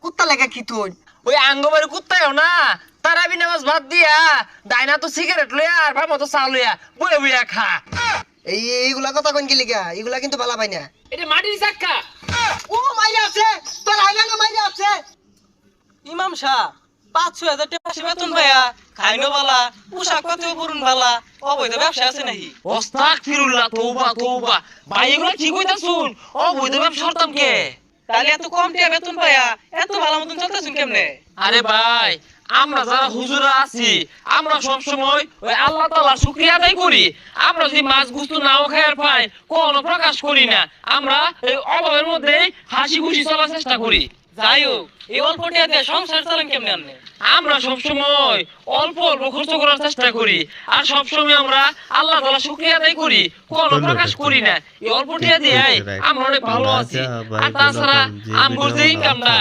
কুত্তা লাগা কি তুই ওই আঙ্গবাড়ি কুত্তায়ও না তারাবি নামাজ বাদ দিয়া ডাইনা তো সিগারেট লইয়া আর ভাই মতো চা লইয়া বয়ে বইয়া খা। এইগুলা কথা কোন কি লিগা এগুলা কিন্তু বালা পাই না এটা মাটির চাক্কা। ও মাইরা আছে তোর আইনা না মাইরা আছে ইমাম সাহেব 5-6 হাজার টাকা বেতন পায়া খাইনো বালা পোশাক পাতিও পরুন বালা অবৈধ ব্যবসা আছে নাকি? আস্তাগফিরুল্লাহ তওবা তওবা ভাই এগুলা কি কইতাছুন অবৈধ ব্যবসা করতাম কে? তাহলে এত কম টাকা বেতন পায়া এত ভালো মতন চলতেছেন কেমনে? আরে ভাই আমরা যারা হুজুরা আছি আমরা সব সময় ওই আল্লাহ তাআলার শুকরিয়া আদায় করি। আমরা যদি মাছ গুস্ত নাও খায়ার পাই কোনো প্রকাশ করি না, আমরা এই অভাবের মধ্যে হাসি খুশি চলার চেষ্টা করি। যাই হোক এই অল্প টাকা দিয়ে সংসার চালান কেমনে আপনি? আমরা সব সময় অল্প অল্প খরচ করার চেষ্টা করি আর সব সময় আমরা আল্লাহ তাআলা শুকরিয়া আদায় করি, কোনো প্রকাশ করি না। এই অল্প টাকা দিয়ে আমরা অনেক ভালো আছি। আর তাছাড়া আমগর যে ইনকামটা